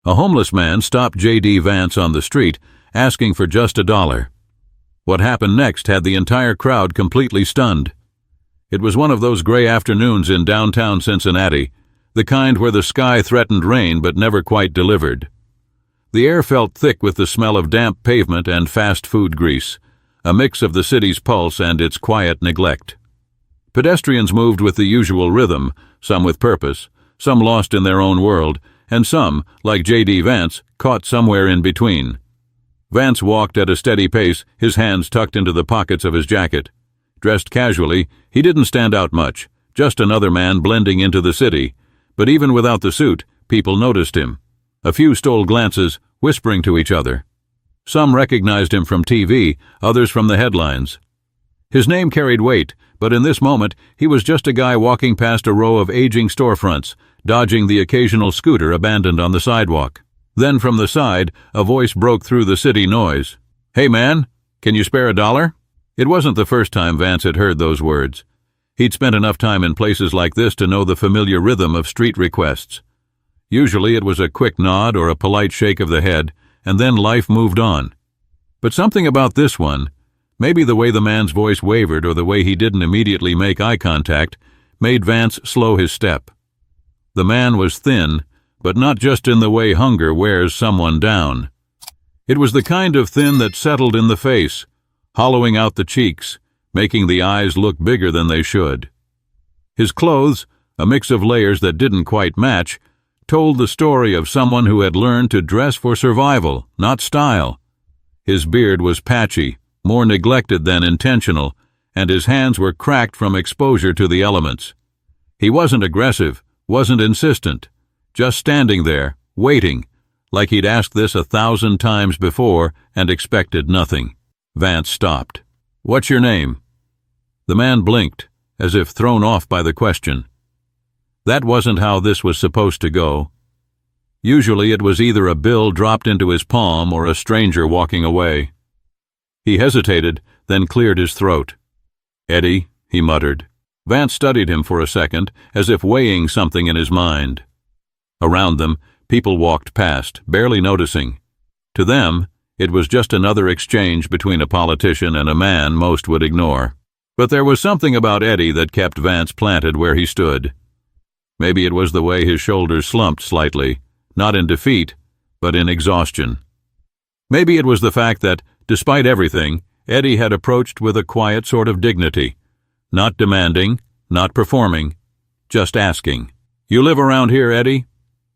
A homeless man stopped JD Vance on the street, asking for just $1. What happened next had the entire crowd completely stunned. It was one of those gray afternoons in downtown Cincinnati, the kind where the sky threatened rain but never quite delivered. The air felt thick with the smell of damp pavement and fast food grease, a mix of the city's pulse and its quiet neglect. Pedestrians moved with the usual rhythm, some with purpose, some lost in their own world, and some, like JD Vance, caught somewhere in between. Vance walked at a steady pace, his hands tucked into the pockets of his jacket. Dressed casually, he didn't stand out much, just another man blending into the city. But even without the suit, people noticed him. A few stole glances, whispering to each other. Some recognized him from TV, others from the headlines. His name carried weight, but in this moment, he was just a guy walking past a row of aging storefronts, dodging the occasional scooter abandoned on the sidewalk. Then from the side, a voice broke through the city noise. "Hey man, can you spare $1?" It wasn't the first time Vance had heard those words. He'd spent enough time in places like this to know the familiar rhythm of street requests. Usually it was a quick nod or a polite shake of the head, and then life moved on. But something about this one, maybe the way the man's voice wavered or the way he didn't immediately make eye contact, made Vance slow his step. The man was thin, but not just in the way hunger wears someone down. It was the kind of thin that settled in the face, hollowing out the cheeks, making the eyes look bigger than they should. His clothes, a mix of layers that didn't quite match, told the story of someone who had learned to dress for survival, not style. His beard was patchy, more neglected than intentional, and his hands were cracked from exposure to the elements. He wasn't aggressive, wasn't insistent, just standing there, waiting, like he'd asked this 1,000 times before and expected nothing. Vance stopped. "What's your name?" The man blinked, as if thrown off by the question. That wasn't how this was supposed to go. Usually it was either a bill dropped into his palm or a stranger walking away. He hesitated, then cleared his throat. "Eddie," he muttered. Vance studied him for a second, as if weighing something in his mind. Around them, people walked past, barely noticing. To them, it was just another exchange between a politician and a man most would ignore. But there was something about Eddie that kept Vance planted where he stood. Maybe it was the way his shoulders slumped slightly, not in defeat, but in exhaustion. Maybe it was the fact that, despite everything, Eddie had approached with a quiet sort of dignity, not demanding, not performing, just asking. "You live around here, Eddie?"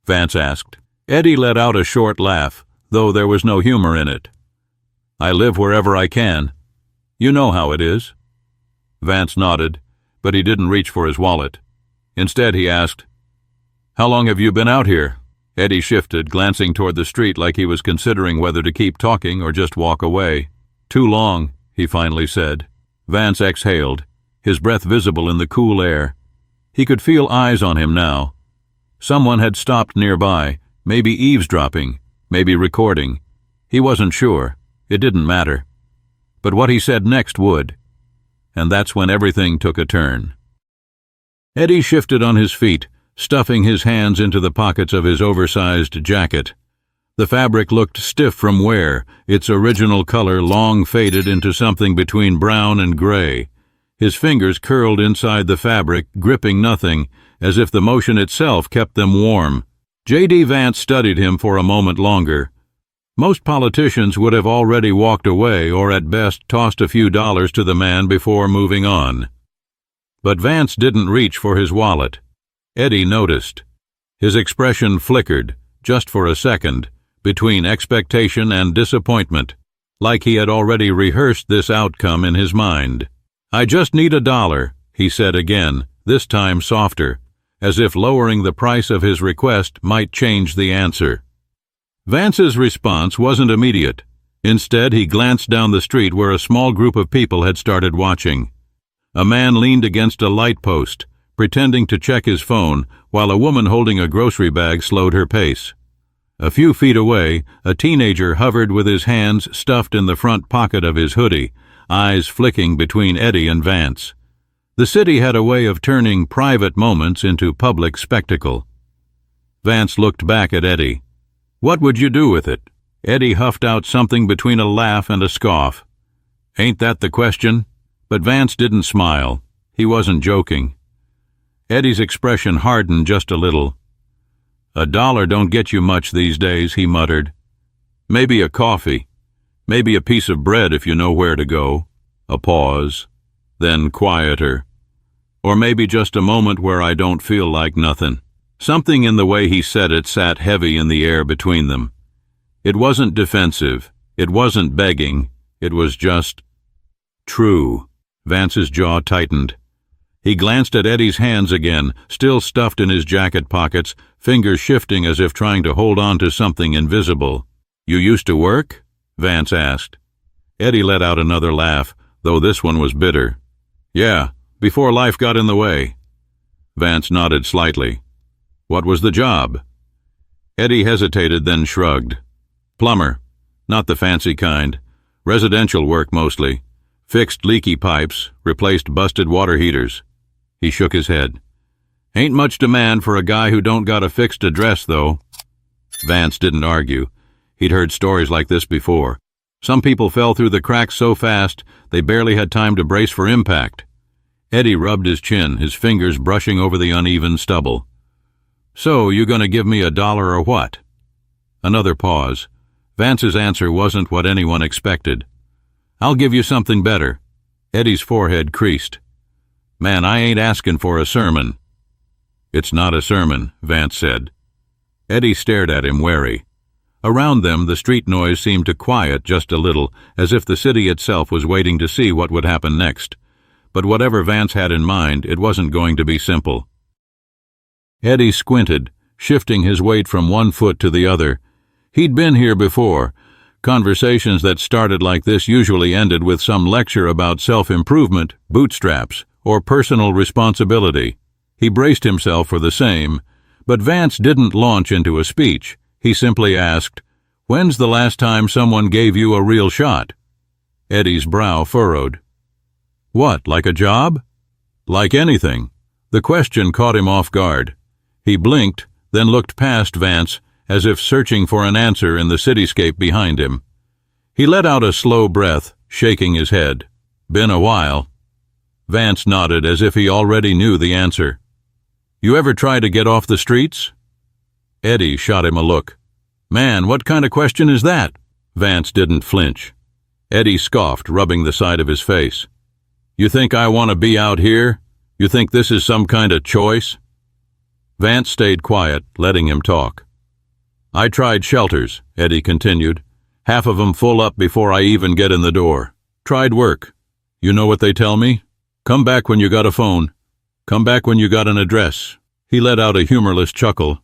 Vance asked. Eddie let out a short laugh, though there was no humor in it. "I live wherever I can. You know how it is." Vance nodded, but he didn't reach for his wallet. Instead, he asked, "How long have you been out here?" Eddie shifted, glancing toward the street like he was considering whether to keep talking or just walk away. "Too long," he finally said. Vance exhaled, his breath visible in the cool air. He could feel eyes on him now. Someone had stopped nearby, maybe eavesdropping, maybe recording. He wasn't sure. It didn't matter. But what he said next would. And that's when everything took a turn. Eddie shifted on his feet, stuffing his hands into the pockets of his oversized jacket. The fabric looked stiff from wear, its original color long faded into something between brown and gray. His fingers curled inside the fabric, gripping nothing, as if the motion itself kept them warm. JD Vance studied him for a moment longer. Most politicians would have already walked away or at best tossed a few dollars to the man before moving on. But Vance didn't reach for his wallet. Eddie noticed. His expression flickered, just for a second, between expectation and disappointment, like he had already rehearsed this outcome in his mind. "I just need $1, he said again, this time softer, as if lowering the price of his request might change the answer. Vance's response wasn't immediate. Instead, he glanced down the street where a small group of people had started watching. A man leaned against a light post, pretending to check his phone, while a woman holding a grocery bag slowed her pace. A few feet away, a teenager hovered with his hands stuffed in the front pocket of his hoodie, eyes flicking between Eddie and Vance. The city had a way of turning private moments into public spectacle. Vance looked back at Eddie. What would you do with it? Eddie huffed out something between a laugh and a scoff. Ain't that the question? But Vance didn't smile. He wasn't joking. Eddie's expression hardened just a little. $1 don't get you much these days, he muttered. Maybe a coffee. Maybe a piece of bread if you know where to go. A pause. Then quieter. Or maybe just a moment where I don't feel like nothing. Something in the way he said it sat heavy in the air between them. It wasn't defensive. It wasn't begging. It was just true. Vance's jaw tightened. He glanced at Eddie's hands again, still stuffed in his jacket pockets, fingers shifting as if trying to hold on to something invisible. You used to work? Vance asked. Eddie let out another laugh, though this one was bitter. Yeah, before life got in the way. Vance nodded slightly. What was the job? Eddie hesitated, then shrugged. Plumber. Not the fancy kind. Residential work mostly. Fixed leaky pipes, replaced busted water heaters. He shook his head. Ain't much demand for a guy who don't got a fixed address, though. Vance didn't argue. He'd heard stories like this before. Some people fell through the cracks so fast they barely had time to brace for impact. Eddie rubbed his chin, his fingers brushing over the uneven stubble. So, you gonna give me $1 or what? Another pause. Vance's answer wasn't what anyone expected. I'll give you something better. Eddie's forehead creased. Man, I ain't asking for a sermon. It's not a sermon, Vance said. Eddie stared at him, wary. Around them, the street noise seemed to quiet just a little, as if the city itself was waiting to see what would happen next. But whatever Vance had in mind, it wasn't going to be simple. Eddie squinted, shifting his weight from one foot to the other. He'd been here before. Conversations that started like this usually ended with some lecture about self-improvement, bootstraps, or personal responsibility. He braced himself for the same, but Vance didn't launch into a speech. He simply asked, When's the last time someone gave you a real shot? Eddie's brow furrowed. What, like a job? Like anything. The question caught him off guard. He blinked, then looked past Vance, as if searching for an answer in the cityscape behind him. He let out a slow breath, shaking his head. Been a while. Vance nodded as if he already knew the answer. You ever try to get off the streets? Eddie shot him a look. Man, what kind of question is that? Vance didn't flinch. Eddie scoffed, rubbing the side of his face. You think I want to be out here? You think this is some kind of choice? Vance stayed quiet, letting him talk. I tried shelters, Eddie continued. Half of them full up before I even get in the door. Tried work. You know what they tell me? Come back when you got a phone. Come back when you got an address. He let out a humorless chuckle.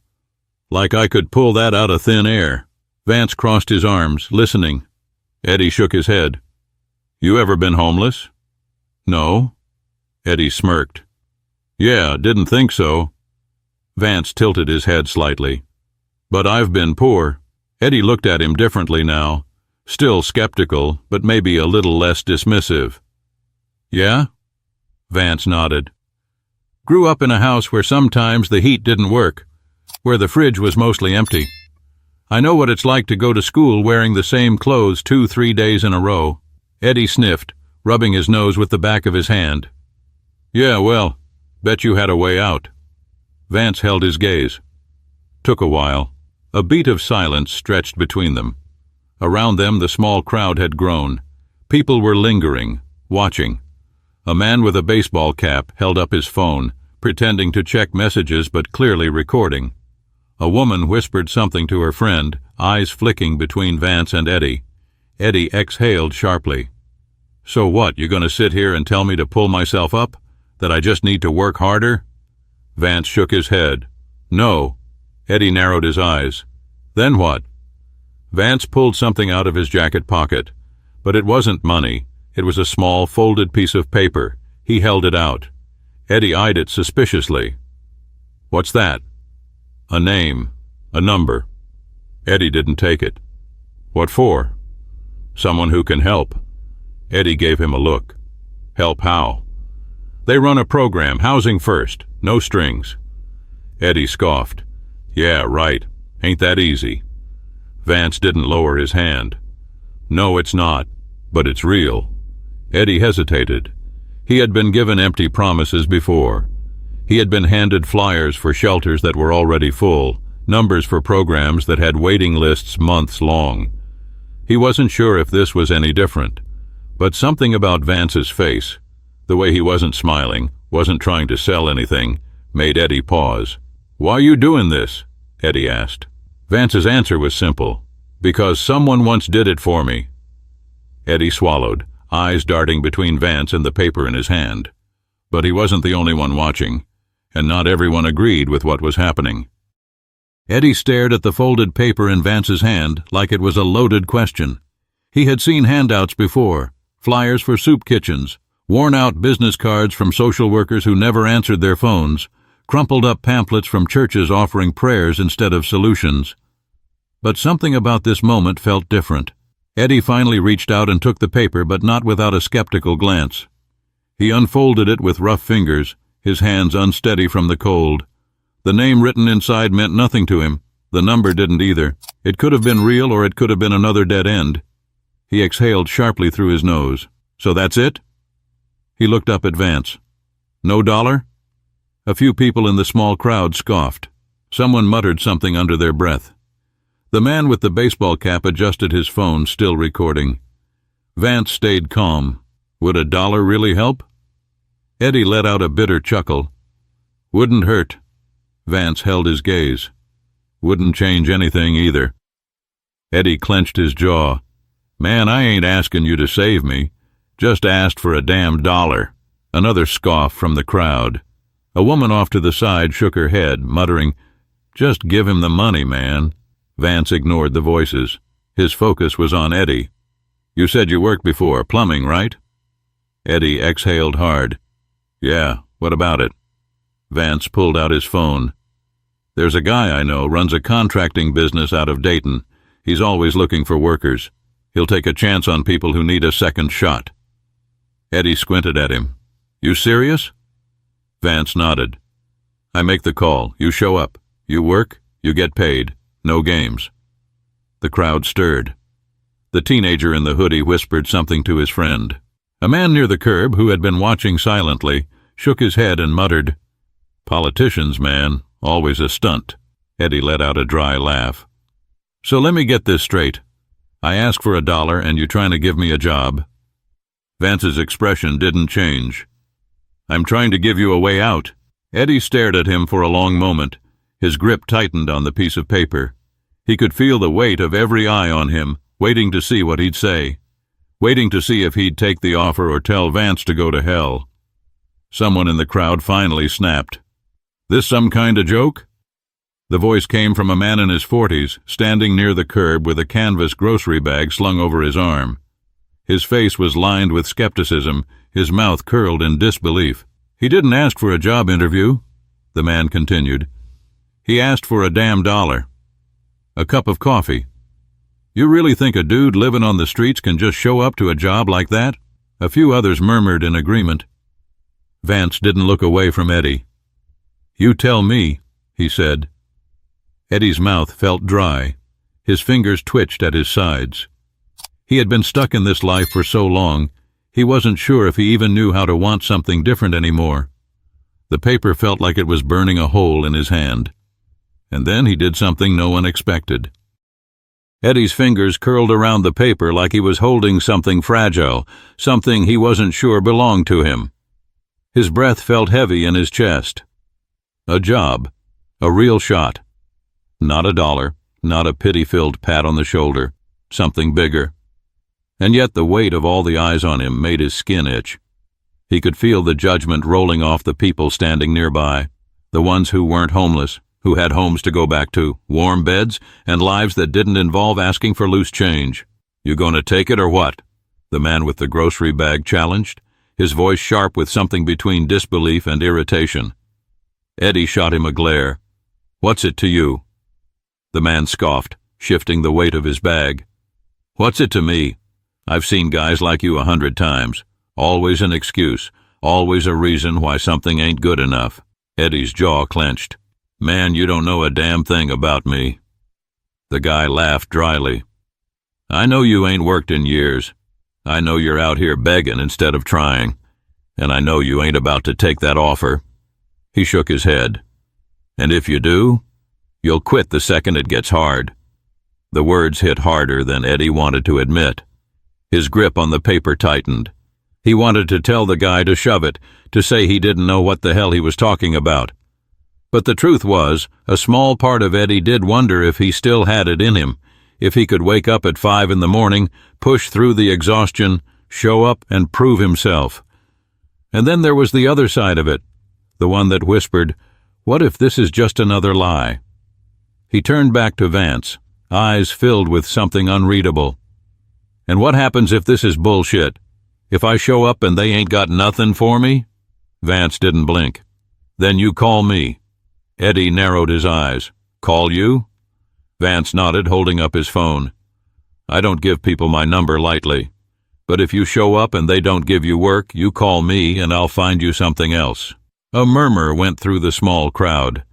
Like I could pull that out of thin air. Vance crossed his arms, listening. Eddie shook his head. You ever been homeless? No. Eddie smirked. Yeah, didn't think so. Vance tilted his head slightly. But I've been poor. Eddie looked at him differently now, still skeptical, but maybe a little less dismissive. Yeah? Vance nodded. Grew up in a house where sometimes the heat didn't work, where the fridge was mostly empty. I know what it's like to go to school wearing the same clothes 2-3 days in a row. Eddie sniffed, rubbing his nose with the back of his hand. Yeah, well, bet you had a way out. Vance held his gaze. Took a while. A beat of silence stretched between them. Around them the small crowd had grown. People were lingering, watching. A man with a baseball cap held up his phone, pretending to check messages but clearly recording. A woman whispered something to her friend, eyes flicking between Vance and Eddie. Eddie exhaled sharply. So what, you gonna sit here and tell me to pull myself up? That I just need to work harder? Vance shook his head. No. Eddie narrowed his eyes. Then what? Vance pulled something out of his jacket pocket. But it wasn't money. It was a small, folded piece of paper. He held it out. Eddie eyed it suspiciously. What's that? A name. A number. Eddie didn't take it. What for? Someone who can help. Eddie gave him a look. Help how? They run a program, housing first, no strings. Eddie scoffed. Yeah, right. Ain't that easy. Vance didn't lower his hand. No, it's not, but it's real. Eddie hesitated. He had been given empty promises before. He had been handed flyers for shelters that were already full, numbers for programs that had waiting lists months long. He wasn't sure if this was any different, but something about Vance's face, the way he wasn't smiling, wasn't trying to sell anything, made Eddie pause. "Why you doing this?" Eddie asked. Vance's answer was simple. "Because someone once did it for me." Eddie swallowed, eyes darting between Vance and the paper in his hand. But he wasn't the only one watching, and not everyone agreed with what was happening. Eddie stared at the folded paper in Vance's hand like it was a loaded question. He had seen handouts before, flyers for soup kitchens, worn-out business cards from social workers who never answered their phones, crumpled-up pamphlets from churches offering prayers instead of solutions. But something about this moment felt different. Eddie finally reached out and took the paper, but not without a skeptical glance. He unfolded it with rough fingers, his hands unsteady from the cold. The name written inside meant nothing to him. The number didn't either. It could have been real or it could have been another dead end. He exhaled sharply through his nose. "So that's it?" He looked up at Vance. "No dollar?" A few people in the small crowd scoffed. Someone muttered something under their breath. The man with the baseball cap adjusted his phone, still recording. Vance stayed calm. Would $1 really help? Eddie let out a bitter chuckle. "Wouldn't hurt." Vance held his gaze. "Wouldn't change anything either." Eddie clenched his jaw. "Man, I ain't asking you to save me. Just asked for a damn $1. Another scoff from the crowd. A woman off to the side shook her head, muttering, "Just give him the money, man." Vance ignored the voices. His focus was on Eddie. "You said you worked before, plumbing, right?" Eddie exhaled hard. "Yeah, what about it?" Vance pulled out his phone. "There's a guy I know, runs a contracting business out of Dayton. He's always looking for workers. He'll take a chance on people who need a second shot." Eddie squinted at him. "You serious?" Vance nodded. "I make the call. You show up. You work. You get paid. No games." The crowd stirred. The teenager in the hoodie whispered something to his friend. A man near the curb, who had been watching silently, shook his head and muttered, "Politicians, man, always a stunt." Eddie let out a dry laugh. "So let me get this straight. I ask for $1 and you trying to give me a job?" Vance's expression didn't change. "I'm trying to give you a way out." Eddie stared at him for a long moment. His grip tightened on the piece of paper. He could feel the weight of every eye on him, waiting to see what he'd say, waiting to see if he'd take the offer or tell Vance to go to hell. Someone in the crowd finally snapped. "This some kind of joke?" The voice came from a man in his 40s, standing near the curb with a canvas grocery bag slung over his arm. His face was lined with skepticism, his mouth curled in disbelief. "He didn't ask for a job interview," the man continued. "He asked for a damn $1. A cup of coffee. You really think a dude living on the streets can just show up to a job like that?" A few others murmured in agreement. Vance didn't look away from Eddie. "You tell me," he said. Eddie's mouth felt dry. His fingers twitched at his sides. He had been stuck in this life for so long, he wasn't sure if he even knew how to want something different anymore. The paper felt like it was burning a hole in his hand. And then he did something no one expected. Eddie's fingers curled around the paper like he was holding something fragile, something he wasn't sure belonged to him. His breath felt heavy in his chest. A job. A real shot. Not $1, not a pity-filled pat on the shoulder. Something bigger. And yet the weight of all the eyes on him made his skin itch. He could feel the judgment rolling off the people standing nearby, the ones who weren't homeless, who had homes to go back to, warm beds, and lives that didn't involve asking for loose change. "You gonna take it or what?" the man with the grocery bag challenged, his voice sharp with something between disbelief and irritation. Eddie shot him a glare. "What's it to you?" The man scoffed, shifting the weight of his bag. "What's it to me? I've seen guys like you 100 times. Always an excuse, always a reason why something ain't good enough." Eddie's jaw clenched. "Man, you don't know a damn thing about me." The guy laughed dryly. I know you ain't worked in years. I know you're out here begging instead of trying. And I know you ain't about to take that offer. He shook his head. And if you do, you'll quit the second it gets hard. The words hit harder than Eddie wanted to admit. His grip on the paper tightened. He wanted to tell the guy to shove it, to say he didn't know what the hell he was talking about. But the truth was, a small part of Eddie did wonder if he still had it in him, if he could wake up at 5 in the morning, push through the exhaustion, show up and prove himself. And then there was the other side of it, the one that whispered, what if this is just another lie? He turned back to Vance, eyes filled with something unreadable. And what happens if this is bullshit? If I show up and they ain't got nothing for me? Vance didn't blink. Then you call me. Eddie narrowed his eyes. Call you? Vance nodded, holding up his phone. I don't give people my number lightly. But if you show up and they don't give you work, you call me and I'll find you something else. A murmur went through the small crowd.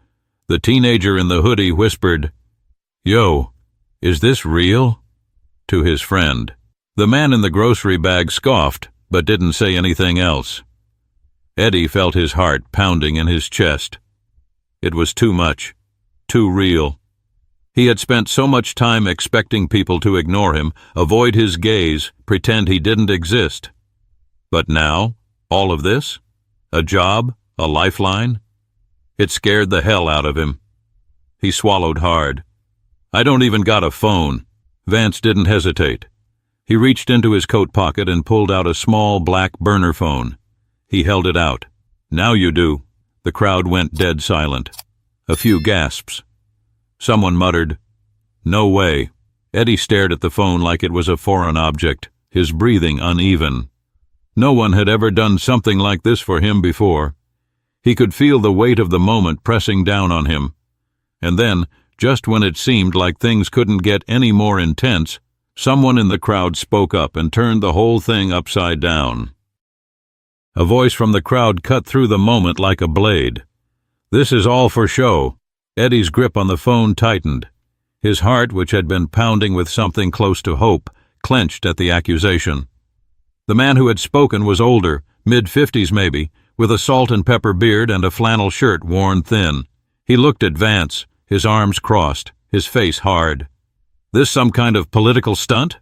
The teenager in the hoodie whispered, Yo, is this real? To his friend. The man in the grocery bag scoffed, but didn't say anything else. Eddie felt his heart pounding in his chest. It was too much, too real. He had spent so much time expecting people to ignore him, avoid his gaze, pretend he didn't exist. But now, all of this? A job? A lifeline? It scared the hell out of him. He swallowed hard. I don't even got a phone. Vance didn't hesitate. He reached into his coat pocket and pulled out a small black burner phone. He held it out. Now you do. The crowd went dead silent. A few gasps. Someone muttered, No way. Eddie stared at the phone like it was a foreign object, his breathing uneven. No one had ever done something like this for him before. He could feel the weight of the moment pressing down on him. And then, just when it seemed like things couldn't get any more intense, someone in the crowd spoke up and turned the whole thing upside down. A voice from the crowd cut through the moment like a blade. This is all for show. Eddie's grip on the phone tightened. His heart, which had been pounding with something close to hope, clenched at the accusation. The man who had spoken was older, mid-50s maybe, with a salt and pepper beard and a flannel shirt worn thin. He looked at Vance, his arms crossed, his face hard. This some kind of political stunt?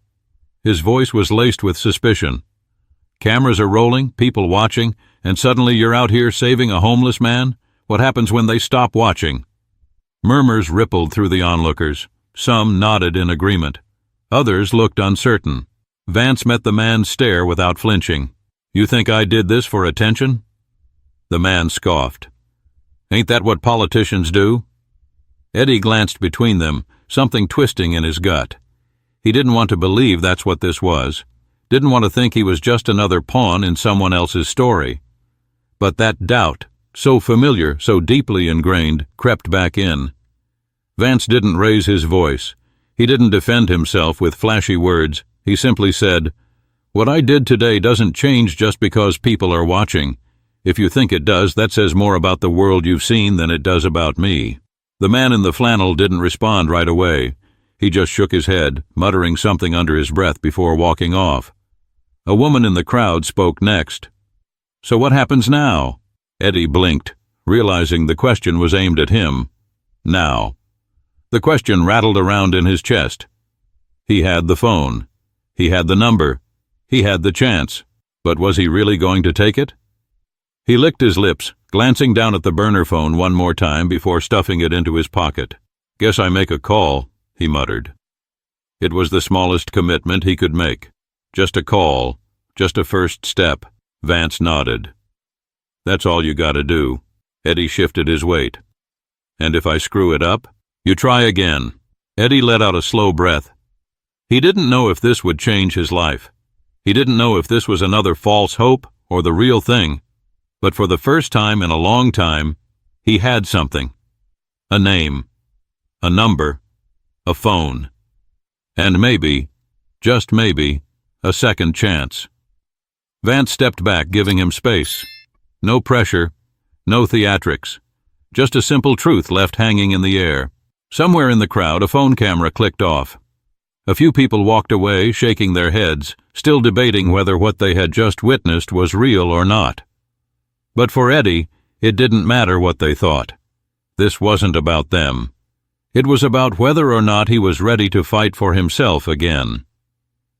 His voice was laced with suspicion. Cameras are rolling, people watching, and suddenly you're out here saving a homeless man? What happens when they stop watching? Murmurs rippled through the onlookers. Some nodded in agreement. Others looked uncertain. Vance met the man's stare without flinching. You think I did this for attention? The man scoffed. Ain't that what politicians do? Eddie glanced between them, something twisting in his gut. He didn't want to believe that's what this was. Didn't want to think he was just another pawn in someone else's story. But that doubt, so familiar, so deeply ingrained, crept back in. Vance didn't raise his voice. He didn't defend himself with flashy words. He simply said, What I did today doesn't change just because people are watching. If you think it does, that says more about the world you've seen than it does about me. The man in the flannel didn't respond right away. He just shook his head, muttering something under his breath before walking off. A woman in the crowd spoke next. So what happens now? Eddie blinked, realizing the question was aimed at him. Now. The question rattled around in his chest. He had the phone. He had the number. He had the chance. But was he really going to take it? He licked his lips, glancing down at the burner phone one more time before stuffing it into his pocket. Guess I make a call, he muttered. It was the smallest commitment he could make. Just a call, just a first step. Vance nodded. That's all you gotta do. Eddie shifted his weight. And if I screw it up? You try again. Eddie let out a slow breath. He didn't know if this would change his life. He didn't know if this was another false hope or the real thing. But for the first time in a long time, he had something. A name. A number. A phone. And maybe, just maybe, a second chance. Vance stepped back, giving him space. No pressure, no theatrics. Just a simple truth left hanging in the air. Somewhere in the crowd, a phone camera clicked off. A few people walked away, shaking their heads, still debating whether what they had just witnessed was real or not. But for Eddie, it didn't matter what they thought. This wasn't about them. It was about whether or not he was ready to fight for himself again.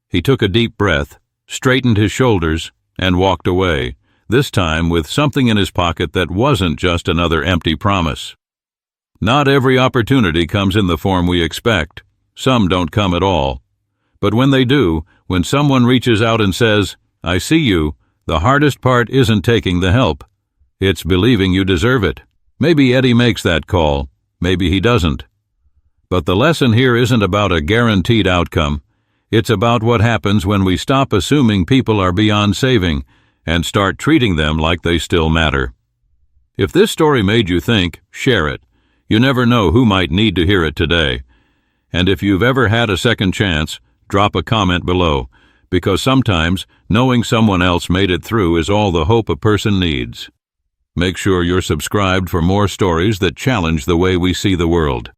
He took a deep breath, straightened his shoulders, and walked away, this time with something in his pocket that wasn't just another empty promise. Not every opportunity comes in the form we expect. Some don't come at all. But when they do, when someone reaches out and says, "I see you," the hardest part isn't taking the help. It's believing you deserve it. Maybe Eddie makes that call. Maybe he doesn't. But the lesson here isn't about a guaranteed outcome. It's about what happens when we stop assuming people are beyond saving and start treating them like they still matter. If this story made you think, share it. You never know who might need to hear it today. And if you've ever had a second chance, drop a comment below, because sometimes knowing someone else made it through is all the hope a person needs. Make sure you're subscribed for more stories that challenge the way we see the world.